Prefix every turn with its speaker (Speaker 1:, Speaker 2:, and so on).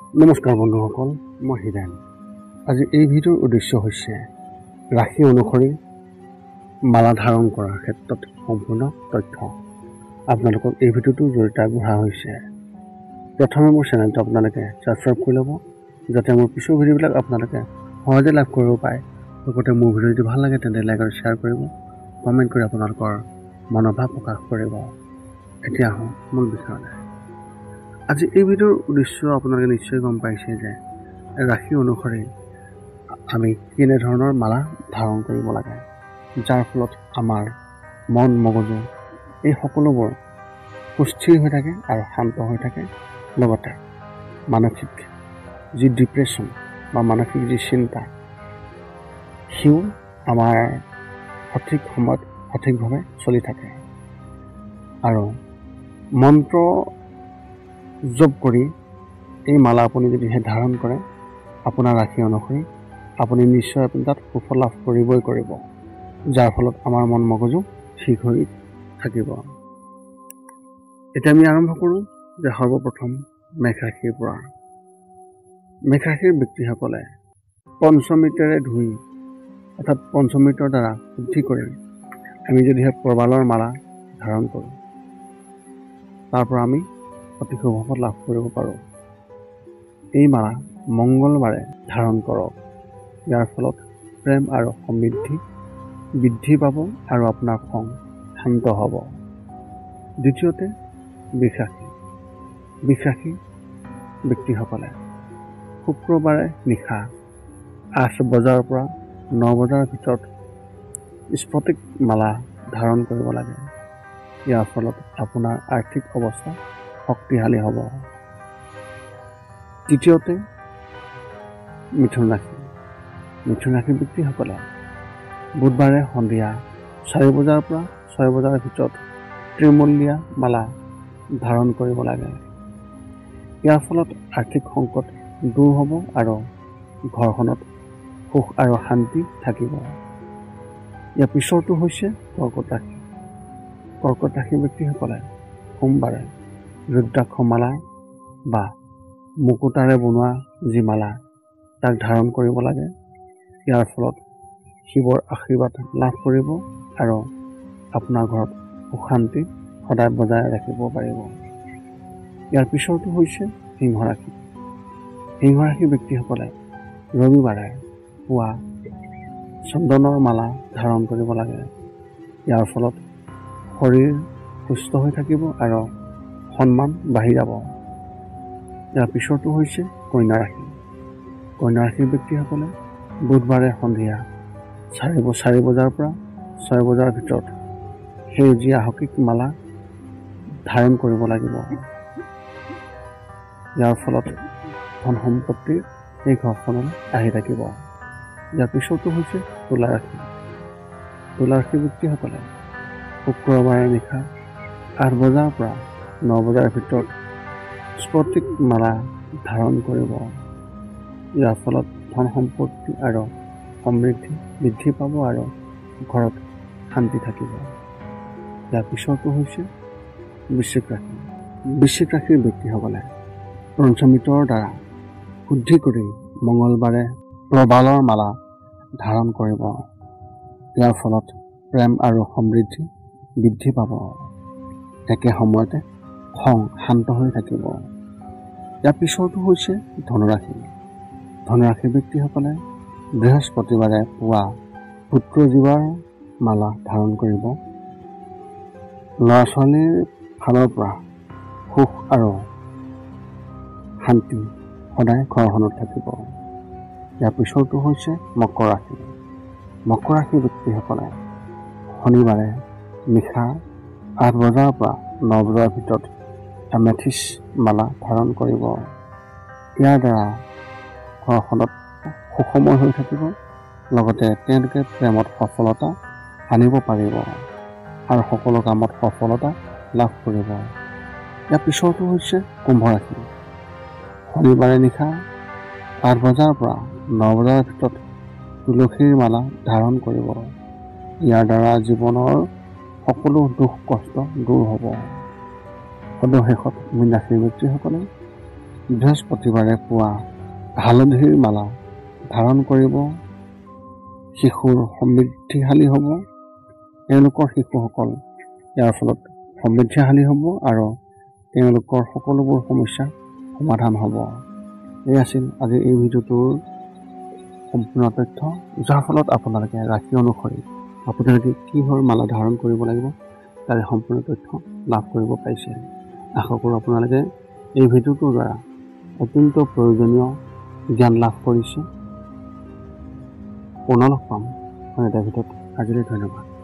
Speaker 1: নমস্কাৰ বন্ধুসকল, মই হিৰেণ। আজি এই ভিডিঅ'ৰ উদ্দেশ্য হৈছে ৰাশি অনুসৰি মালা ধাৰণ কৰাৰ ক্ষেত্ৰত সম্পূৰ্ণ তথ্য আপোনালোকক এই ভিডিঅ'টোৰ জৰিয়তে আগবঢ়া হৈছে। প্ৰথমে মোৰ চেনেলটো আপোনালোকে ছাবস্ক্ৰাইব কৰি ল'ব, যাতে মোৰ পিছৰ ভিডিঅ'বিলাক আপোনালোকে সহজে লাভ কৰিব পাৰে। লগতে মোৰ ভিডিঅ' যদি ভাল লাগে তেন্তে লাইক আৰু শ্বেয়াৰ কৰিব, কমেণ্ট কৰি আপোনালোকৰ মনোভাৱ প্ৰকাশ কৰিব। এতিয়া আহোঁ মূল বিষয়লৈ। আজি এই ভিডিঅ'ৰ উদ্দেশ্য আপোনালোকে নিশ্চয় গম পাইছে যে ৰাশি অনুসৰি আমি কেনেধৰণৰ মালা ধাৰণ কৰিব লাগে, যাৰ ফলত আমাৰ মন মগজু এই সকলোবোৰ সুস্থিৰ হৈ থাকে আৰু শান্ত হৈ থাকে। লগতে মানসিক যি ডিপ্ৰেশ্যন বা মানসিক যি চিন্তা, সিও আমাৰ সঠিক সময়ত সঠিকভাৱে চলি থাকে। আৰু মন্ত্ৰ জপ কৰি এই মালা আপুনি যদিহে ধাৰণ কৰে, আপোনাৰ ৰাশি অনুসৰি আপুনি নিশ্চয় তাত সুফল লাভ কৰিবই কৰিব, যাৰ ফলত আমাৰ মন মগজু ঠিক হৈ থাকিব। এতিয়া আমি আৰম্ভ কৰোঁ যে সৰ্বপ্ৰথম মেঘ ৰাশিৰ পৰা। মেঘ ৰাশিৰ ব্যক্তিসকলে পঞ্চমৃতেৰে ধুই, অৰ্থাৎ পঞ্চমৃতৰ দ্বাৰা শুদ্ধি কৰি আমি যদিহে প্ৰবালৰ মালা ধাৰণ কৰোঁ, তাৰ পৰা আমি অতি শুভ ফল লাভ কৰিব পাৰোঁ। এই মালা মংগলবাৰে ধাৰণ কৰক। ইয়াৰ ফলত প্ৰেম আৰু সমৃদ্ধি বৃদ্ধি পাব আৰু আপোনাৰ খং শান্ত হ'ব। দ্বিতীয়তে বৃষ ৰাশি। বৃষ ৰাশি ব্যক্তিসকলে শুক্ৰবাৰে নিশা 8 বজাৰ পৰা 9 বজাৰ ভিতৰত স্ফটিক মালা ধাৰণ কৰিব লাগে। ইয়াৰ ফলত আপোনাৰ আৰ্থিক অৱস্থা শক্তিশালী হ'ব। তৃতীয়তে মিথুন ৰাশি। মিথুন ৰাশিৰ ব্যক্তিসকলে বুধবাৰে সন্ধিয়া 4 বজাৰ পৰা 6 বজাৰ ভিতৰত ত্ৰিমূলীয়া মালা ধাৰণ কৰিব লাগে। ইয়াৰ ফলত আৰ্থিক সংকট দূৰ হ'ব আৰু ঘৰখনত সুখ আৰু শান্তি থাকিব। ইয়াৰ পিছৰটো হৈছে কৰ্কট ৰাশি। কৰ্কট ৰাশিৰ ব্যক্তিসকলে সোমবাৰে ৰুদ্ৰাক্ষ মালা বা মুকুতাৰে বনোৱা যি মালা, তাক ধাৰণ কৰিব লাগে। ইয়াৰ ফলত শিৱৰ আশীৰ্বাদ লাভ কৰিব আৰু আপোনাৰ ঘৰত সুখ শান্তি সদায় বজাই ৰাখিব পাৰিব। ইয়াৰ পিছৰটো হৈছে সিংহ ৰাশি। সিংহ ৰাশিৰ ব্যক্তিসকলে ৰবিবাৰে পুৱা চন্দনৰ মালা ধাৰণ কৰিব লাগে। ইয়াৰ ফলত শৰীৰ সুস্থ হৈ থাকিব আৰু সন্মান বাঢ়ি যাব। ইয়াৰ পিছৰটো হৈছে কন্যা ৰাশি। কন্যা ৰাশিৰ ব্যক্তিসকলে বুধবাৰে সন্ধিয়া 4 বজাৰ পৰা 6 বজাৰ ভিতৰত সেউজীয়া হকিক মালা ধাৰণ কৰিব লাগিব। ইয়াৰ ফলত ধন সম্পত্তিৰ এই ঘৰখনলৈ আহি থাকিব। ইয়াৰ পিছৰটো হৈছে তুলা ৰাশি। তুলা ৰাশিৰ ব্যক্তিসকলে শুক্ৰবাৰে নিশা 8 বজাৰ পৰা 9 বজাৰ ভিতৰত স্ফটিক মালা ধাৰণ কৰিব। ইয়াৰ ফলত ধন সম্পত্তি আৰু সমৃদ্ধি বৃদ্ধি পাব আৰু ঘৰত শান্তি থাকিব। ইয়াৰ পিছৰটো হৈছে বৃশ্চিক ৰাশি। বৃশ্চিক ৰাশিৰ ব্যক্তিসকলে পঞ্চমৃতৰ দ্বাৰা শুদ্ধি কৰি মঙলবাৰে প্ৰবালৰ মালা ধাৰণ কৰিব। ইয়াৰ ফলত প্ৰেম আৰু সমৃদ্ধি বৃদ্ধি পাব। একে সময়তে খং শান্ত হৈ থাকিব। ইয়াৰ পিছৰটো হৈছে ধনুৰাশি। ধনুৰাশিৰ ব্যক্তিসকলে বৃহস্পতিবাৰে পুৱা পুত্ৰজীৱাৰ মালা ধাৰণ কৰিব। ল'ৰা ছোৱালীৰ ফালৰ পৰা সুখ আৰু শান্তি সদায় ঘৰখনত থাকিব। ইয়াৰ পিছৰটো হৈছে মকৰ ৰাশি। মকৰ ৰাশিৰ ব্যক্তিসকলে শনিবাৰে নিশা 8 বজাৰ পৰা 9 বজাৰ ভিতৰত এমেথিছ মালা ধাৰণ কৰিব। ইয়াৰ দ্বাৰা ঘৰখনত সুখময় হৈ থাকিব। লগতে তেওঁলোকে প্ৰেমত সফলতা আনিব পাৰিব আৰু সকলো কামত সফলতা লাভ কৰিব। ইয়াৰ পিছৰটো হৈছে কুম্ভ ৰাশি। শনিবাৰে নিশা 8 বজাৰ পৰা 9 বজাৰ ভিতৰত তুলসীৰ মালা ধাৰণ কৰিব। ইয়াৰ দ্বাৰা জীৱনৰ সকলো দুখ কষ্ট দূৰ হ'ব। সদশেষত মীন ৰাশিৰ ব্যক্তিসকলে বৃহস্পতিবাৰে পুৱা হালধিৰ মালা ধাৰণ কৰিব। শিশুৰ সমৃদ্ধিশালী হ'ব। তেওঁলোকৰ শিশুসকল ইয়াৰ ফলত সমৃদ্ধিশালী হ'ব আৰু তেওঁলোকৰ সকলোবোৰ সমস্যা সমাধান হ'ব। এই আছিল আজি এই ভিডিঅ'টোৰ সম্পূৰ্ণ তথ্য, যাৰ ফলত আপোনালোকে ৰাশি অনুসৰি আপোনালোকে কিহৰ মালা ধাৰণ কৰিব লাগিব তাৰে সম্পূৰ্ণ তথ্য লাভ কৰিব পাৰিছে। আশা কৰোঁ আপোনালোকে এই ভিডিঅ'টোৰ দ্বাৰা অত্যন্ত প্ৰয়োজনীয় জ্ঞান লাভ কৰিছে। পুনৰ লগ পাম আন এটা ভিডিঅ'ত। আজিলৈ ধন্যবাদ।